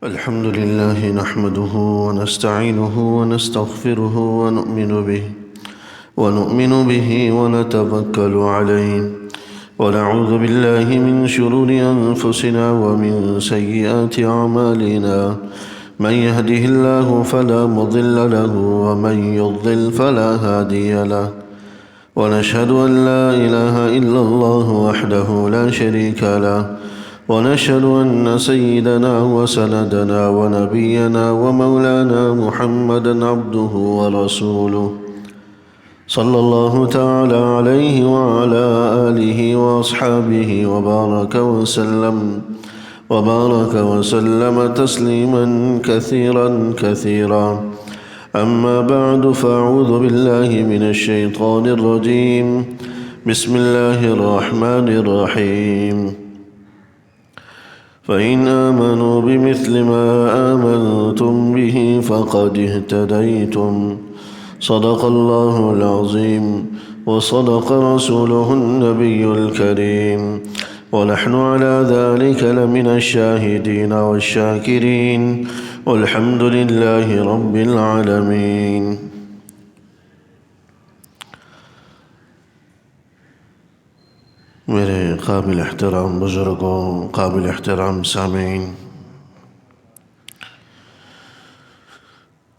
الحمد لله نحمده ونستعينه ونستغفره ونؤمن به ونتوكل عليه ونعوذ بالله من شرور أنفسنا ومن سيئات أعمالنا. من يهده الله فلا مضل له ومن يضلل فلا هادي له، ونشهد أن لا إله إلا الله وحده لا شريك له، ونشهد أن سيدنا وسندنا ونبينا ومولانا محمدًا عبده ورسوله، صلى الله تعالى عليه وعلى آله وأصحابه وبارك وسلم تسليمًا كثيرًا. أما بعد، فأعوذ بالله من الشيطان الرجيم. بسم الله الرحمن الرحيم. فإن آمنوا بمثل ما آمنتم به فقد اهتديتم. صدق الله العظيم وصدق رسوله النبي الكريم، ونحن على ذلك لمن الشاهدين والشاكرين، والحمد لله رب العالمين. میرے قابل احترام بزرگوں، قابل احترام سامعین،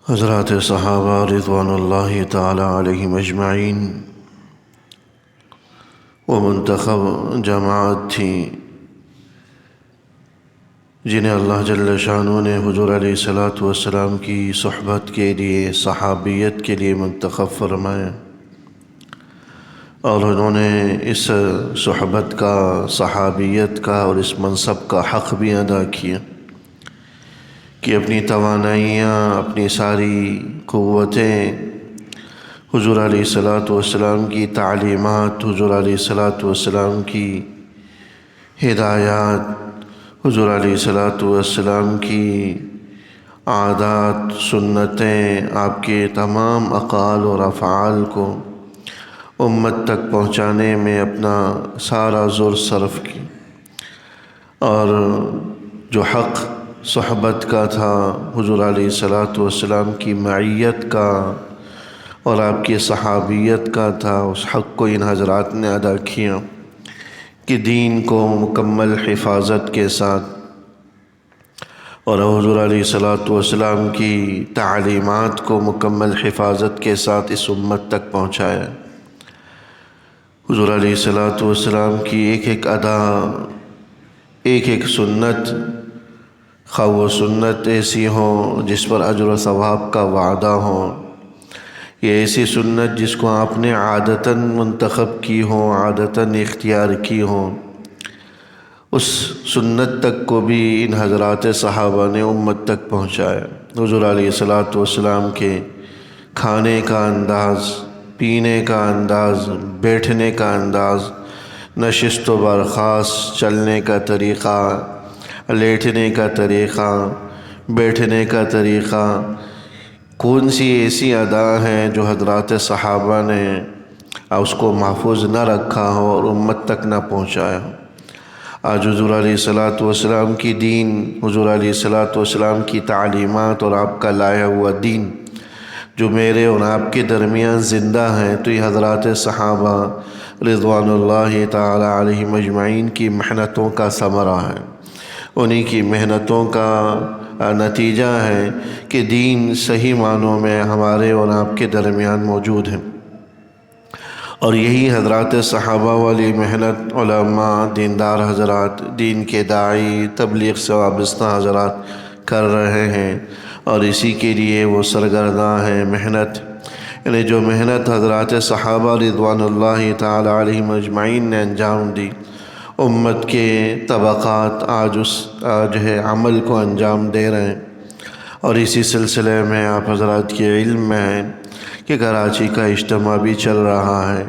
حضرات صحابہ رضوان اللہ تعالی علیہم اجمعین، وہ منتخب جماعت تھی جنہیں اللہ جل شانہ نے حضور علیہ الصلاۃ والسلام کی صحبت کے لیے، صحابیت کے لیے منتخب فرمایا، اور انہوں نے اس صحبت کا، صحابیت کا اور اس منصب کا حق بھی ادا کیا کہ اپنی توانائیاں، اپنی ساری قوتیں حضور علیہ الصلاۃ والسلام کی تعلیمات، حضور علیہ الصلاۃ والسلام کی ہدایات، حضور علیہ الصلاۃ والسلام کی عادات، سنتیں، آپ کے تمام اقوال اور افعال کو امت تک پہنچانے میں اپنا سارا زور صرف کی، اور جو حق صحبت کا تھا، حضور علیہ الصلاۃ والسلام کی معیت کا اور آپ کی صحابیت کا تھا، اس حق کو ان حضرات نے ادا کیا کہ دین کو مکمل حفاظت کے ساتھ اور حضور علیہ الصلاۃ والسلام کی تعلیمات کو مکمل حفاظت کے ساتھ اس امت تک پہنچایا۔ حضور علیہ الصلاۃ والسلام کی ایک ایک ادا، ایک ایک سنت، خواہ وہ سنت ایسی ہو جس پر اجر و ثواب کا وعدہ ہو، یہ ایسی سنت جس کو آپ نے عادتاً منتخب کی ہو، عادتاً اختیار کی ہو، اس سنت تک کو بھی ان حضرات صحابہ نے امت تک پہنچایا۔ حضور علیہ الصلاۃ والسلام کے کھانے کا انداز، پینے کا انداز، بیٹھنے کا انداز، نشست و برخاست، چلنے کا طریقہ، لیٹنے کا طریقہ، بیٹھنے کا طریقہ، کون سی ایسی ادا ہے جو حضرات صحابہ نے اس کو محفوظ نہ رکھا ہو اور امت تک نہ پہنچایا ہو۔ آج حضور علیہ الصلاۃ والسلام کی دین، حضور علیہ الصلاۃ والسلام کی تعلیمات اور آپ کا لایا ہوا دین جو میرے اور آپ کے درمیان زندہ ہیں، تو یہ حضرات صحابہ رضوان اللہ تعالی علیہم اجمعین کی محنتوں کا ثمرہ ہے، انہی کی محنتوں کا نتیجہ ہے کہ دین صحیح معنوں میں ہمارے اور آپ کے درمیان موجود ہے۔ اور یہی حضرات صحابہ والی محنت علماء، دیندار حضرات، دین کے داعی، تبلیغ سے وابستہ حضرات کر رہے ہیں، اور اسی کے لیے وہ سرگرداں ہیں۔ محنت یعنی جو محنت حضرات صحابہ رضوان اللہ تعالی علیہم اجمعین نے انجام دی، امت کے طبقات آج عمل کو انجام دے رہے ہیں۔ اور اسی سلسلے میں آپ حضرات کے علم میں ہے کہ کراچی کا اجتماع بھی چل رہا ہے،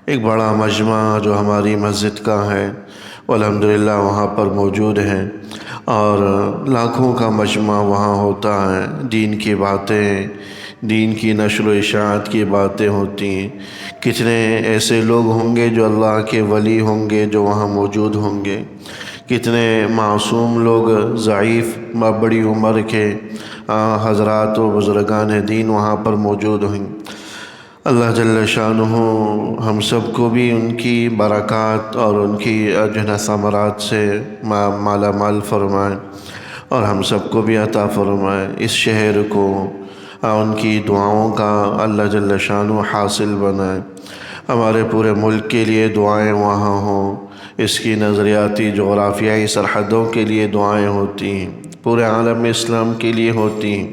ایک بڑا مجمع جو ہماری مسجد کا ہے، الحمدللہ وہاں پر موجود ہیں، اور لاکھوں کا مجمع وہاں ہوتا ہے، دین کی باتیں، دین کی نشر و اشاعت کی باتیں ہوتی ہیں۔ کتنے ایسے لوگ ہوں گے جو اللہ کے ولی ہوں گے جو وہاں موجود ہوں گے، کتنے معصوم لوگ ضعیف بڑی عمر کے حضرات و بزرگان دین وہاں پر موجود ہیں۔ اللہ جل شانہ ہم سب کو بھی ان کی برکات اور ان کی ثمرات سے مالا مال فرمائے، اور ہم سب کو بھی عطا فرمائے۔ اس شہر کو ان کی دعاؤں کا اللہ جل شانہ حاصل بنائے۔ ہمارے پورے ملک کے لیے دعائیں وہاں ہوں، اس کی نظریاتی جغرافیائی سرحدوں کے لیے دعائیں ہوتی ہیں، پورے عالم اسلام کے لیے ہوتی ہیں۔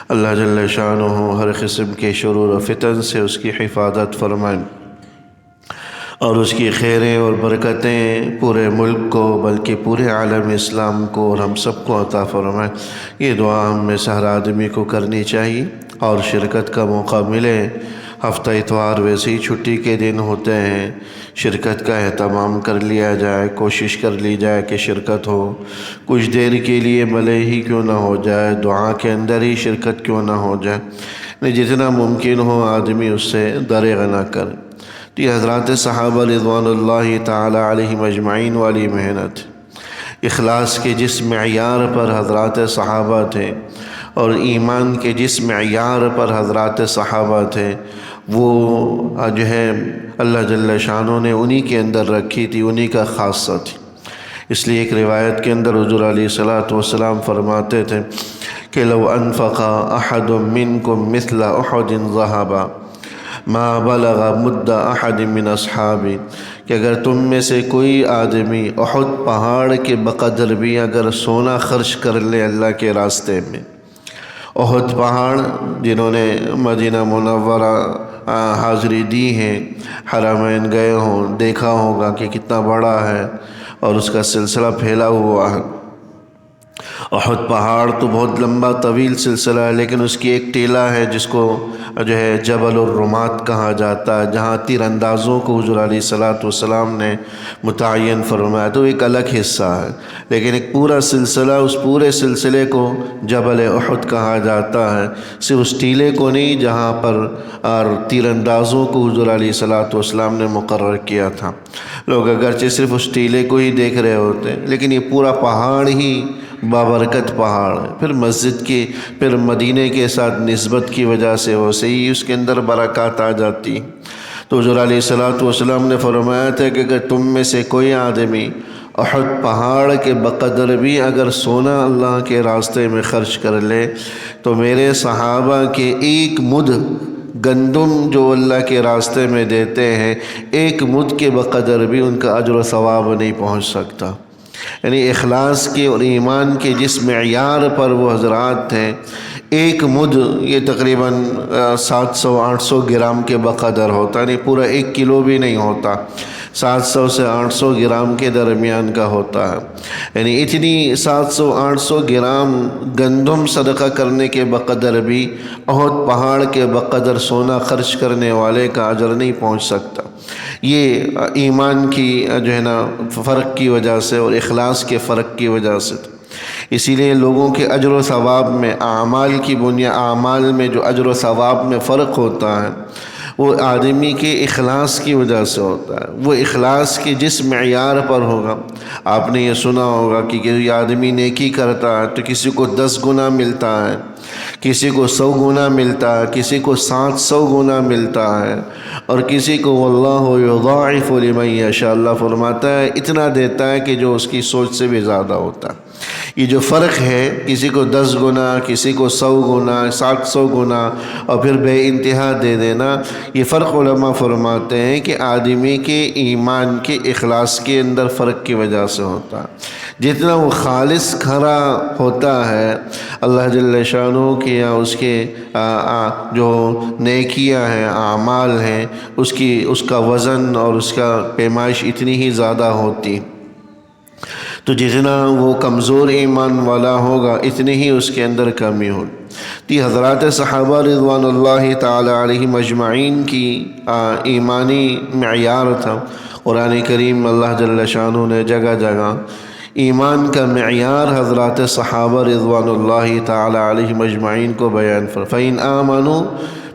اللہ جل شانہ ہر قسم کے شرور و فتن سے اس کی حفاظت فرمائیں، اور اس کی خیریں اور برکتیں پورے ملک کو بلکہ پورے عالم اسلام کو اور ہم سب کو عطا فرمائیں۔ یہ دعا ہم میں سے ہر آدمی کو کرنی چاہیے، اور شرکت کا موقع ملے، ہفتہ اتوار ویسے ہی چھٹی کے دن ہوتے ہیں، شرکت کا اہتمام کر لیا جائے، کوشش کر لی جائے کہ شرکت ہو، کچھ دیر کے لیے بھلے ہی کیوں نہ ہو جائے، دعا کے اندر ہی شرکت کیوں نہ ہو جائے، جتنا ممکن ہو آدمی اس سے دریغ نہ کرے۔ تو یہ حضرات صحابہ رضوان اللہ تعالی علیہم اجمعین والی محنت، اخلاص کے جس معیار پر حضرات صحابہ تھے اور ایمان کے جس معیار پر حضرات صحابہ تھے، وہ اللہ جل شانہ نے انہی کے اندر رکھی تھی، انہی کا خاصہ تھی۔ اس لیے ایک روایت کے اندر حضور علیہ الصلوۃ والسلام فرماتے تھے کہ لو انفق احد منکم مثل احد ذهبا ما بلغ مد احد من اصحابی، کہ اگر تم میں سے کوئی آدمی احد پہاڑ کے بقدر بھی اگر سونا خرچ کر لے اللہ کے راستے میں، احد پہاڑ جنہوں نے مدینہ منورہ حاضری دی ہے، حرمین گئے ہوں، دیکھا ہوگا کہ کتنا بڑا ہے اور اس کا سلسلہ پھیلا ہوا ہے۔ احد پہاڑ تو بہت لمبا طویل سلسلہ ہے، لیکن اس کی ایک ٹیلہ ہے جس کو جبل الرمات کہا جاتا ہے، جہاں تیر اندازوں کو حضور علیہ الصلوۃ والسلام نے متعین فرمایا، تو ایک الگ حصہ ہے، لیکن ایک پورا سلسلہ، اس پورے سلسلے کو جبل احد کہا جاتا ہے۔ صرف اس ٹیلے کو نہیں جہاں پر تیر اندازوں کو حضور علیہ الصلوۃ والسلام نے مقرر کیا تھا، لوگ اگرچہ صرف اس ٹیلے کو ہی دیکھ رہے ہوتے ہیں، لیکن یہ پورا پہاڑ ہی بابرکت پہاڑ ہے۔ پھر مسجد کی، پھر مدینے کے ساتھ نسبت کی وجہ سے ویسے ہی اس کے اندر برکات آ جاتی۔ تو حضور علیہ الصلوۃ والسلام نے فرمایا تھا کہ اگر تم میں سے کوئی آدمی احد پہاڑ کے بقدر بھی اگر سونا اللہ کے راستے میں خرچ کر لے، تو میرے صحابہ کے ایک مد گندم جو اللہ کے راستے میں دیتے ہیں، ایک مد کے بقدر بھی ان کا اجر و ثواب نہیں پہنچ سکتا۔ یعنی اخلاص کے اور ایمان کے جس معیار پر وہ حضرات تھے، ایک مد یہ تقریباً 700-800 گرام کے بقدر ہوتا، یعنی پورا 1 کلو بھی نہیں ہوتا، 700 سے 800 گرام کے درمیان کا ہوتا ہے۔ یعنی اتنی 700-800 گرام گندم صدقہ کرنے کے بقدر بھی احد پہاڑ کے بقدر سونا خرچ کرنے والے کا اجر نہیں پہنچ سکتا۔ یہ ایمان کی فرق کی وجہ سے اور اخلاص کے فرق کی وجہ سے، اسی لیے لوگوں کے اجر و ثواب میں اعمال میں جو اجر و ثواب میں فرق ہوتا ہے، وہ آدمی کے اخلاص کی وجہ سے ہوتا ہے۔ وہ اخلاص کے جس معیار پر ہوگا، آپ نے یہ سنا ہوگا کہ کوئی آدمی نیکی کرتا ہے تو کسی کو 10 گنا ملتا ہے، کسی کو 100 گنا ملتا ہے، کسی کو 700 گنا ملتا ہے، اور کسی کو واللہ یضاعف لمن یشاء، اللہ فرماتا ہے اتنا دیتا ہے کہ جو اس کی سوچ سے بھی زیادہ ہوتا ہے۔ یہ جو فرق ہے، کسی کو 10 گنا، کسی کو 100 گنا، 700 گنا، اور پھر بے انتہا دے دینا، یہ فرق علماء فرماتے ہیں کہ آدمی کے ایمان کے اخلاص کے اندر فرق کی وجہ سے ہوتا ہے۔ جتنا وہ خالص کھرا ہوتا ہے اللہ جل شانہ کی، یا اس کے جو نیکیاں ہیں، اعمال ہیں، اس کا وزن اور اس کا پیمائش اتنی ہی زیادہ ہوتی، تو جتنا وہ کمزور ایمان والا ہوگا اتنی ہی اس کے اندر کمی ہوگی۔ تو یہ حضرات صحابہ رضوان اللہ تعالی علیہم اجمعین کی ایمانی معیار تھا۔ قرآن کریم اللہ جل شانہ نے جگہ جگہ ایمان کا معیار حضرات صحابہ رضوان اللہ تعالی علیہم اجمعین کو بیان فرمایا، فَإِنْ آمَنُوا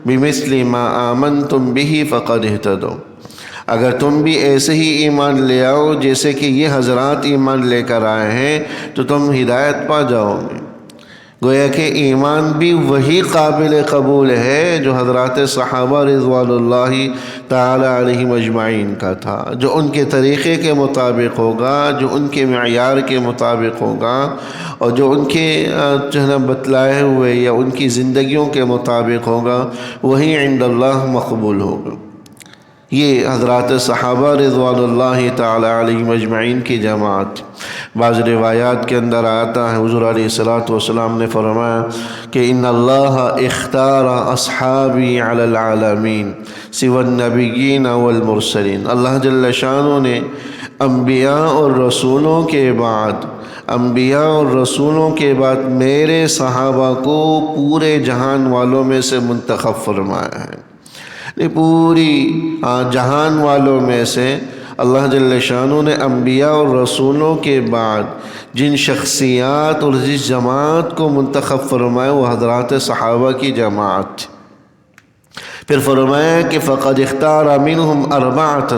بِمِثْلِ مَا آمَنْتُمْ بِهِ فَقَدْ اهْتَدَوْا۔ اگر تم بھی ایسے ہی ایمان لے آؤ جیسے کہ یہ حضرات ایمان لے کر آئے ہیں تو تم ہدایت پا جاؤ گے۔ گویا کہ ایمان بھی وہی قابل قبول ہے جو حضرات صحابہ رضوان اللہ تعالی علیہم اجمعین کا تھا، جو ان کے طریقے کے مطابق ہوگا، جو ان کے معیار کے مطابق ہوگا، اور جو ان کے بتلائے ہوئے یا ان کی زندگیوں کے مطابق ہوگا، وہی عند اللہ مقبول ہوگا۔ یہ حضرات صحابہ رضوان اللہ تعالی علیہم اجمعین کی جماعت۔ بعض روایات کے اندر آتا ہے حضور علیہ الصلوۃ والسلام نے فرمایا کہ ان اللہ اختار اصحابی علی العالمین سوى النبیین والمرسلین۔ اللہ جل شانہ نے انبیاء اور رسولوں کے بعد میرے صحابہ کو پورے جہان والوں میں سے منتخب فرمایا ہے۔ پوری جہان والوں میں سے اللہ جل شانہ نے انبیاء اور رسولوں کے بعد جن شخصیات اور جس جماعت کو منتخب فرمایا وہ حضرات صحابہ کی جماعت۔ پھر فرمایا کہ فقد اختار منہم اربعۃ،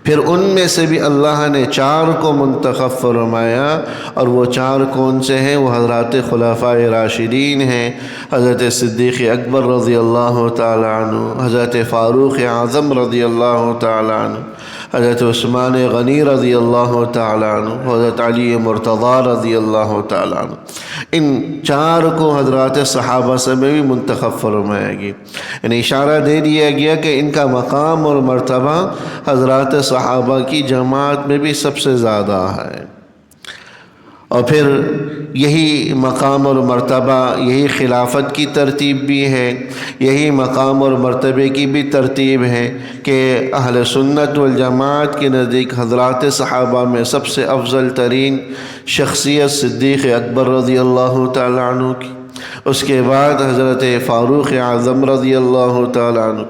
پھر ان میں سے بھی اللہ نے 4 کو منتخب فرمایا، اور وہ 4 کون سے ہیں؟ وہ حضرات خلفائے راشدین ہیں، حضرت صدیق اکبر رضی اللہ تعالی عنہ، حضرت فاروق اعظم رضی اللہ تعالی عنہ، حضرت عثمان غنی رضی اللہ تعالی عنہ، حضرت علی مرتضیٰ رضی اللہ تعالی عنہ۔ ان 4 کو حضرات صحابہ سے میں بھی منتخب فرمایا گیا، یعنی اشارہ دے دیا گیا کہ ان کا مقام اور مرتبہ حضرات صحابہ کی جماعت میں بھی سب سے زیادہ ہے۔ اور پھر یہی مقام اور مرتبہ، یہی خلافت کی ترتیب بھی ہے، یہی مقام اور مرتبے کی بھی ترتیب ہے کہ اہل سنت والجماعت کے نزدیک حضرات صحابہ میں سب سے افضل ترین شخصیت صدیق اکبر رضی اللہ تعالی عنہ کی، اس کے بعد حضرت فاروق اعظم رضی اللہ تعالی عنہ،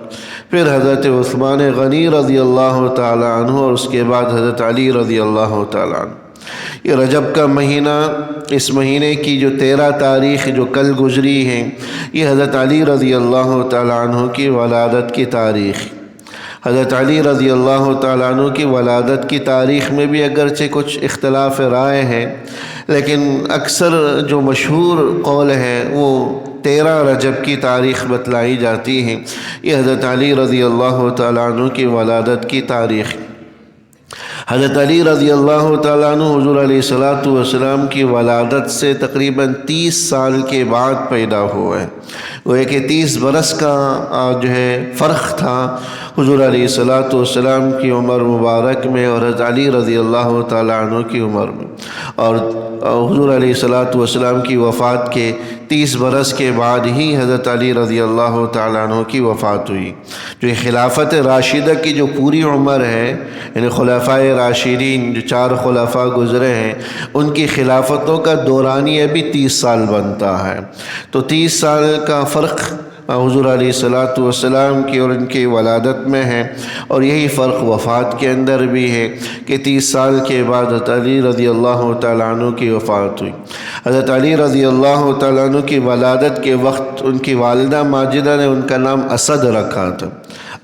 پھر حضرت عثمان غنی رضی اللہ تعالی عنہ، اور اس کے بعد حضرت علی رضی اللہ تعالی عنہ۔ یہ رجب کا مہینہ، اس مہینے کی جو 13 تاریخ جو کل گزری ہے، یہ حضرت علی رضی اللہ تعالی عنہ کی ولادت کی تاریخ۔ حضرت علی رضی اللہ تعالیٰ عنہ کی ولادت کی تاریخ میں بھی اگرچہ کچھ اختلاف رائے ہے، لیکن اکثر جو مشہور قول ہے وہ 13 رجب کی تاریخ بتلائی جاتی ہے۔ یہ حضرت علی رضی اللہ تعالیٰ عنہ کی ولادت کی تاریخ۔ حضرت علی رضی اللہ تعالیٰ عنہ حضور علیہ السلام کی ولادت سے تقریباً 30 سال کے بعد پیدا ہوئے۔ وہ ایک 30 برس کا جو ہے فرق تھا حضور علیہ السلام کی عمر مبارک میں اور حضرت علی رضی اللہ تعالیٰ عنہ کی عمر میں، اور حضور علیہ السلام کی وفات کے 30 برس کے بعد ہی حضرت علی رضی اللہ تعالیٰ عنہ کی وفات ہوئی۔ جو خلافت راشدہ کی جو پوری عمر ہے، یعنی خلفائے راشدین جو 4 خلفاء گزرے ہیں، ان کی خلافتوں کا دورانیہ بھی 30 سال بنتا ہے۔ تو 30 سال کا فرق حضور علیہ السلام کی اور ان کی ولادت میں ہے، اور یہی فرق وفات کے اندر بھی ہے کہ 30 سال کے بعد حضرت علی رضی اللہ تعالیٰ عنہ کی وفات ہوئی۔ حضرت علی رضی اللہ تعالیٰ عنہ کی ولادت کے وقت ان کی والدہ ماجدہ نے ان کا نام اسد رکھا تھا۔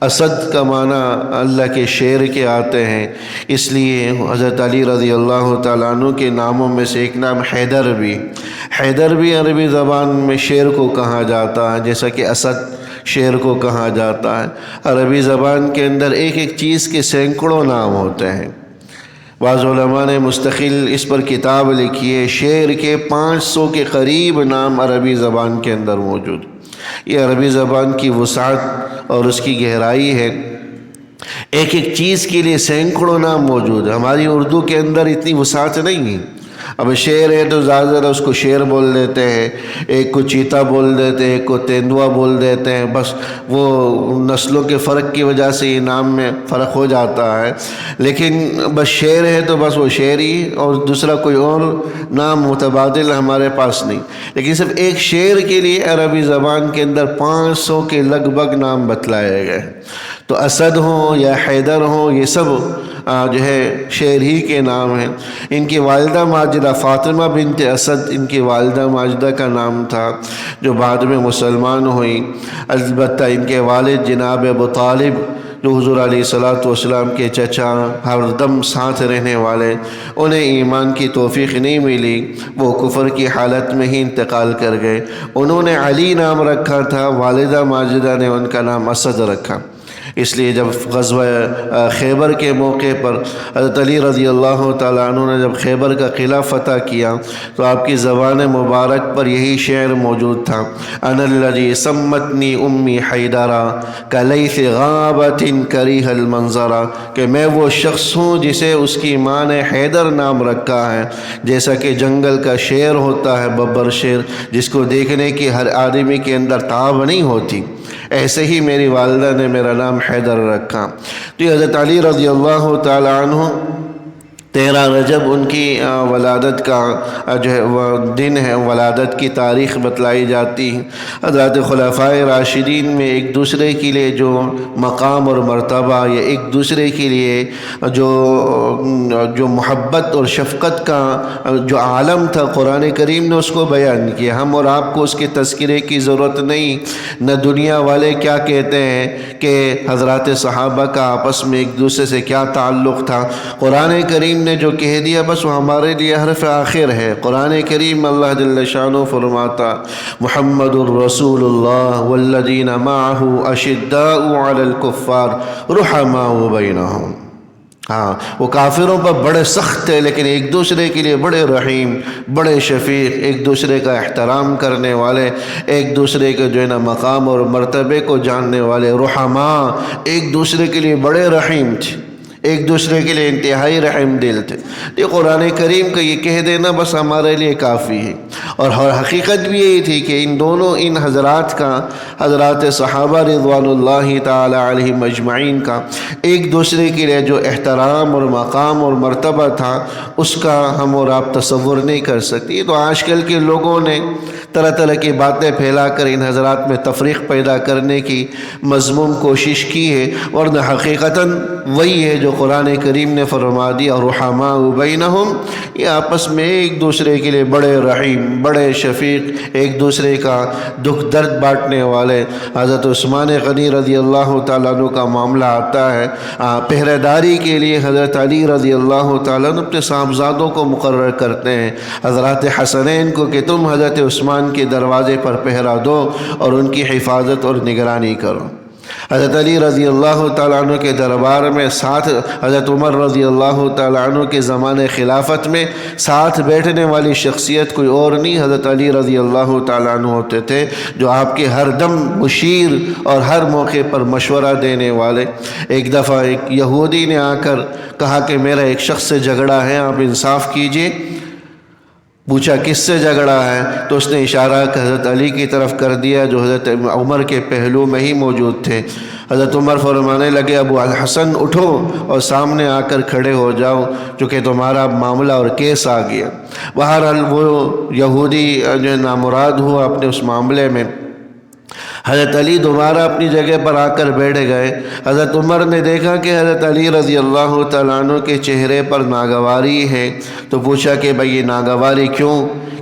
اسد کا معنی اللہ کے شیر کے آتے ہیں، اس لیے حضرت علی رضی اللہ تعالیٰ عنہ کے ناموں میں سے ایک نام حیدر بھی عربی زبان میں شیر کو کہا جاتا ہے، جیسا کہ اسد شیر کو کہا جاتا ہے۔ عربی زبان کے اندر ایک ایک چیز کے سینکڑوں نام ہوتے ہیں۔ بعض علماء نے مستقل اس پر کتاب لکھی ہے، شیر کے 500 کے قریب نام عربی زبان کے اندر موجود۔ یہ عربی زبان کی وسعت اور اس کی گہرائی ہے، ایک ایک چیز کے لیے سینکڑوں نام موجود ہے۔ ہماری اردو کے اندر اتنی وسعت نہیں ہے۔ اب شیر ہے تو زیادہ اس کو شیر بول دیتے ہیں، ایک کو چیتا بول دیتے ہیں، ایک کو تیندوا بول دیتے ہیں، بس وہ نسلوں کے فرق کی وجہ سے یہ نام میں فرق ہو جاتا ہے۔ لیکن بس شیر ہے تو بس وہ شیر ہی، اور دوسرا کوئی اور نام متبادل ہمارے پاس نہیں۔ لیکن صرف ایک شیر کے لیے عربی زبان کے اندر 500 کے لگ بھگ نام بتلائے گئے۔ تو اسد ہوں یا حیدر ہوں، یہ سب جو ہے شیر ہی کے نام ہیں۔ ان کی والدہ ماجدہ فاطمہ بنت اسد ان کی والدہ ماجدہ کا نام تھا، جو بعد میں مسلمان ہوئیں۔ البتہ ان کے والد جناب ابو طالب جو حضور علیہ الصلوۃ والسلام کے چچا ہر دم ساتھ رہنے والے، انہیں ایمان کی توفیق نہیں ملی، وہ کفر کی حالت میں ہی انتقال کر گئے۔ انہوں نے علی نام رکھا تھا، والدہ ماجدہ نے ان کا نام اسد رکھا۔ اس لیے جب غزوہ خیبر کے موقع پر حضرت علی رضی اللہ تعالیٰ عنہ نے جب خیبر کا قلعہ فتح کیا تو آپ کی زبان مبارک پر یہی شعر موجود تھا، انا الذی سمتنی امی حیدرا کلیث غابۃ کریہ المنظرا، کہ میں وہ شخص ہوں جسے اس کی ماں نے حیدر نام رکھا ہے، جیسا کہ جنگل کا شیر ہوتا ہے ببر شیر، جس کو دیکھنے کی ہر آدمی کے اندر تاب نہیں ہوتی، ایسے ہی میری والدہ نے میرا نام حیدر رکھا۔ تو حضرت علی رضی اللہ تعالی عنہ 13 رجب ان کی ولادت کا جو ہے وہ دن ہے، ولادت کی تاریخ بتلائی جاتی ہے۔ حضرات خلفائے راشدین میں ایک دوسرے کے لیے جو مقام اور مرتبہ یا ایک دوسرے کے لیے جو محبت اور شفقت کا جو عالم تھا، قرآن کریم نے اس کو بیان کیا۔ ہم اور آپ کو اس کے تذکرے کی ضرورت نہیں، نہ دنیا والے کیا کہتے ہیں کہ حضرات صحابہ کا آپس میں ایک دوسرے سے کیا تعلق تھا۔ قرآن کریم نے جو کہہ دیا بس وہ ہمارے لیے حرف آخر ہے۔ قرآن کریم اللہ جل شانہ فرماتا، محمد الرسول اللہ والذین معہ اشداء علی الکفار رحماء بینہم۔ ہاں، وہ کافروں پر بڑے سخت تھے لیکن ایک دوسرے کے لیے بڑے رحیم، بڑے شفیق، ایک دوسرے کا احترام کرنے والے، ایک دوسرے کے جو ہے نا مقام اور مرتبے کو جاننے والے، رحماء، ایک دوسرے کے لیے بڑے رحیم تھے، ایک دوسرے کے لیے انتہائی رحم دل تھے۔ یہ قرآن کریم کا یہ کہہ دینا بس ہمارے لیے کافی ہے، اور حقیقت بھی یہی تھی کہ ان حضرات کا، حضرات صحابہ رضوان اللہ تعالی علیہم اجمعین کا ایک دوسرے کے لیے جو احترام اور مقام اور مرتبہ تھا، اس کا ہم اور آپ تصور نہیں کر سکتے۔ تو آج کل کے لوگوں نے طرح طرح کی باتیں پھیلا کر ان حضرات میں تفریق پیدا کرنے کی مذموم کوشش کی ہے، ورنہ حقیقتاً وہی ہے جو قرآن کریم نے فرما دیا، رحماء بینہم، یہ آپس میں ایک دوسرے کے لیے بڑے رحیم، بڑے شفیق، ایک دوسرے کا دکھ درد بانٹنے والے۔ حضرت عثمان غنی رضی اللہ تعالیٰ عنہ کا معاملہ آتا ہے، پہرے داری کے لیے حضرت علی رضی اللہ تعالیٰ عنہ اپنے صاحبزادوں کو مقرر کرتے ہیں، حضرات حسنین کو، کہ تم حضرت عثمان کے دروازے پر پہرا دو اور ان کی حفاظت اور نگرانی کرو۔ حضرت علی رضی اللہ تعالیٰ عنہ کے دربار میں ساتھ، حضرت عمر رضی اللہ تعالیٰ عنہ کے زمانے خلافت میں ساتھ بیٹھنے والی شخصیت کوئی اور نہیں، حضرت علی رضی اللہ تعالیٰ عنہ ہوتے تھے، جو آپ کے ہر دم مشیر اور ہر موقع پر مشورہ دینے والے۔ ایک دفعہ ایک یہودی نے آ کر کہا کہ میرا ایک شخص سے جھگڑا ہے، آپ انصاف کیجئے۔ پوچھا کس سے جھگڑا ہے؟ تو اس نے اشارہ حضرت علی کی طرف کر دیا، جو حضرت عمر کے پہلو میں ہی موجود تھے۔ حضرت عمر فرمانے لگے، ابو الحسن اٹھو اور سامنے آ کر کھڑے ہو جاؤ، چونکہ تمہارا معاملہ اور کیس آ گیا۔ بہرحال وہ یہودی جو نامراد ہوا اپنے اس معاملے میں۔ حضرت علی دوبارہ اپنی جگہ پر آ کر بیٹھ گئے۔ حضرت عمر نے دیکھا کہ حضرت علی رضی اللہ تعالیٰ عنہ کے چہرے پر ناگواری ہے، تو پوچھا کہ بھئی یہ ناگواری کیوں؟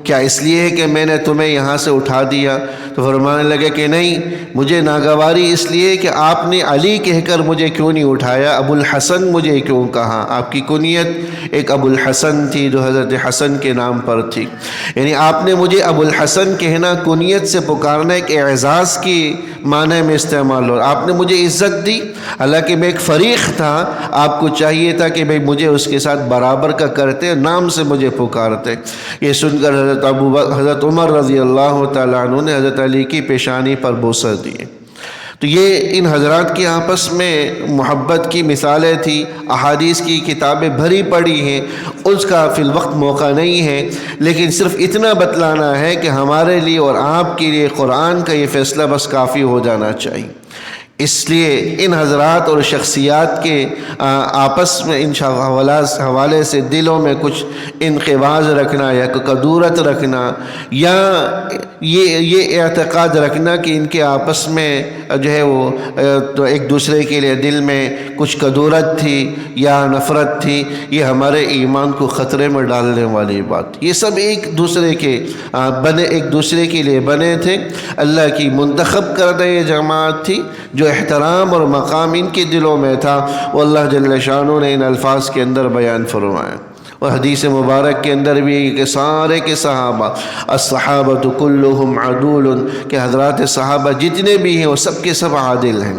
کیا اس لیے کہ میں نے تمہیں یہاں سے اٹھا دیا؟ تو فرمانے لگے کہ نہیں، مجھے ناگواری اس لیے کہ آپ نے علی کہہ کر مجھے کیوں نہیں اٹھایا، ابو الحسن مجھے کیوں کہا؟ آپ کی کنیت ایک ابو الحسن تھی جو حضرت حسن کے نام پر تھی، یعنی آپ نے مجھے ابو الحسن کہنا، کنیت سے پکارنا ایک اعزاز کی معنی میں استعمال ہو، آپ نے مجھے عزت دی، حالانکہ میں ایک فریق تھا، آپ کو چاہیے تھا کہ بھئی مجھے اس کے ساتھ برابر کا کرتے، نام سے مجھے پکارتے۔ یہ سن کر حضرت عمر رضی اللہ تعالیٰ عنہ نے حضرت علی کی پیشانی پر بوسہ دیے۔ تو یہ ان حضرات کے آپس میں محبت کی مثالیں تھی، احادیث کی کتابیں بھری پڑی ہیں، اس کا فی الوقت موقع نہیں ہے، لیکن صرف اتنا بتلانا ہے کہ ہمارے لیے اور آپ کے لیے قرآن کا یہ فیصلہ بس کافی ہو جانا چاہیے۔ اس لیے ان حضرات اور شخصیات کے آپس میں ان حوالے سے دلوں میں کچھ انقباض رکھنا یا کدورت رکھنا، یا یہ اعتقاد رکھنا کہ ان کے آپس میں جو ہے وہ تو ایک دوسرے کے لیے دل میں کچھ کدورت تھی یا نفرت تھی، یہ ہمارے ایمان کو خطرے میں ڈالنے والی بات۔ یہ سب ایک دوسرے کے لیے بنے تھے، اللہ کی منتخب کردہ یہ جماعت تھی جو احترام اور مقام ان کے دلوں میں تھا، وہ اللہ جل شانہ نے ان الفاظ کے اندر بیان فرمایا۔ اور حدیث مبارک کے اندر بھی کہ سارے کے صحابہ الصحابۃ کلہم عدول، کہ حضرات صحابہ جتنے بھی ہیں وہ سب کے سب عادل ہیں،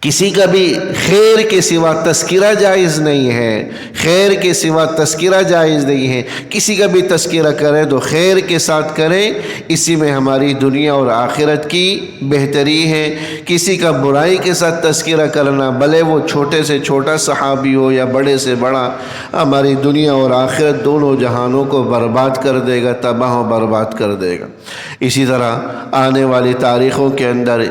کسی کا بھی خیر کے سوا تذکرہ جائز نہیں ہے، خیر کے سوا تذکرہ جائز نہیں ہے، کسی کا بھی تذکرہ کریں تو خیر کے ساتھ کریں، اسی میں ہماری دنیا اور آخرت کی بہتری ہے۔ کسی کا برائی کے ساتھ تذکرہ کرنا، بھلے وہ چھوٹے سے چھوٹا صحابی ہو یا بڑے سے بڑا، ہماری دنیا اور آخرت دونوں جہانوں کو برباد کر دے گا، تباہ و برباد کر دے گا۔ اسی طرح آنے والی تاریخوں کے اندر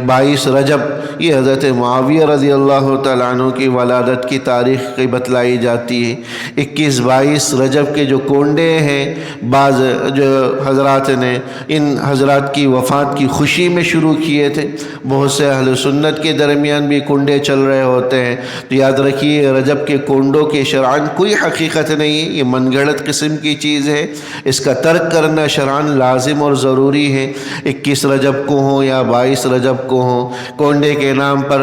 22 رجب، یہ حضرت معاویہ رضی اللہ تعالیٰ عنہ کی ولادت کی تاریخ کی بتلائی جاتی ہے۔ 21-22 رجب کے جو کونڈے ہیں، بعض جو حضرات نے ان حضرات کی وفات کی خوشی میں شروع کیے تھے، بہت سے اہل سنت کے درمیان بھی کنڈے چل رہے ہوتے ہیں، تو یاد رکھیے رجب کے کنڈوں کے شرعاً کوئی حقیقت نہیں ہے، یہ من گھڑت قسم کی چیز ہے، اس کا ترک کرنا شرعاً لازم اور ضروری ہے۔ 21 رجب کو ہوں یا 22 رجب کو ہوں، کونڈے کے نام پر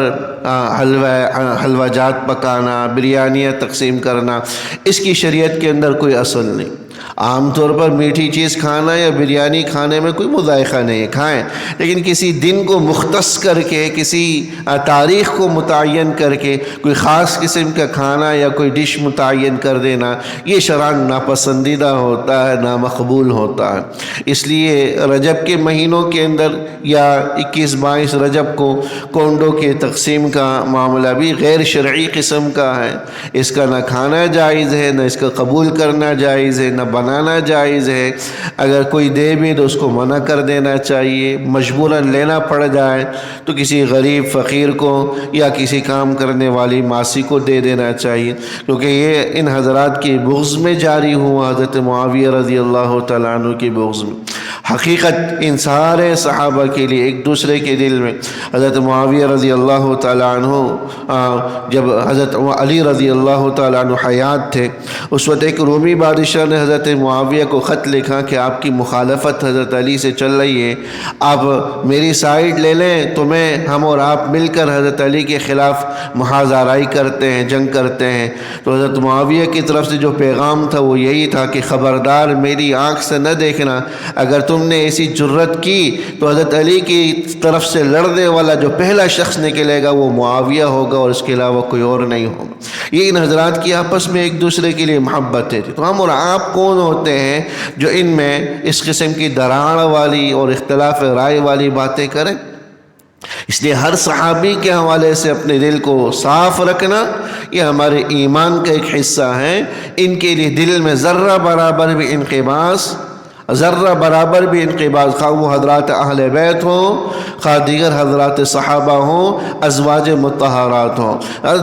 حلوہ جات پکانا، بریانیاں تقسیم کرنا، اس کی شریعت کے اندر کوئی اصل نہیں۔ عام طور پر میٹھی چیز کھانا یا بریانی کھانے میں کوئی مذائقہ نہیں ہے، کھائیں، لیکن کسی دن کو مختص کر کے، کسی تاریخ کو متعین کر کے کوئی خاص قسم کا کھانا یا کوئی ڈش متعین کر دینا، یہ شرعاً ناپسندیدہ ہوتا ہے، نامقبول ہوتا ہے۔ اس لیے رجب کے مہینوں کے اندر یا 21-22 رجب کو کونڈوں کے تقسیم کا معاملہ بھی غیر شرعی قسم کا ہے، اس کا نہ کھانا جائز ہے، نہ اس کا قبول کرنا جائز ہے، نہ بنانا جائز ہے۔ اگر کوئی دے بھی تو اس کو منع کر دینا چاہیے، مجبوراً لینا پڑ جائے تو کسی غریب فقیر کو یا کسی کام کرنے والی ماسی کو دے دینا چاہیے، کیونکہ یہ ان حضرات کی بغض میں جاری ہوا، حضرت معاویہ رضی اللہ تعالیٰ عنہ کی بغض میں۔ حقیقت ان سارے صحابہ کے لیے ایک دوسرے کے دل میں، حضرت معاویہ رضی اللہ تعالیٰ عنہ جب حضرت علی رضی اللہ تعالیٰ عنہ حیات تھے، اس وقت ایک رومی بادشاہ نے حضرت معاویہ کو خط لکھا کہ آپ کی مخالفت حضرت علی سے چل رہی ہے، آپ میری سائیڈ لے لیں، ہم اور آپ مل کر حضرت علی کے خلاف محاذ آرائی کرتے ہیں، جنگ کرتے ہیں۔ تو حضرت معاویہ کی طرف سے جو پیغام تھا وہ یہی تھا کہ خبردار میری آنکھ سے نہ دیکھنا، اگر تم نے ایسی جرت کی تو حضرت علی کی طرف سے لڑنے والا جو پہلا شخص نکلے گا وہ معاویہ ہوگا اور اس کے علاوہ کوئی اور نہیں ہوگا۔ یہ ان حضرات کی آپس میں ایک دوسرے کے لیے محبت ہے۔ تو ہم اور آپ کون ہوتے ہیں جو ان میں اس قسم کی دراڑ والی اور اختلاف رائے والی باتیں کریں؟ اس لیے ہر صحابی کے حوالے سے اپنے دل کو صاف رکھنا یہ ہمارے ایمان کا ایک حصہ ہے۔ ان کے لیے دل میں ذرہ برابر بھی انقباض، خواہ وہ حضرات اہل بیت ہوں، خواہ دیگر حضرات صحابہ ہوں، ازواج مطہرات ہوں،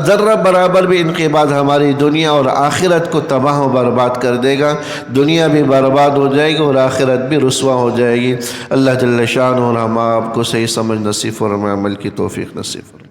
ذرہ برابر بھی انقباض ہماری دنیا اور آخرت کو تباہ و برباد کر دے گا۔ دنیا بھی برباد ہو جائے گی اور آخرت بھی رسوا ہو جائے گی۔ اللہ جل شانہ اور ہم آپ کو صحیح سمجھ نصیب فرمائے، عمل کی توفیق نصیب فرمائے۔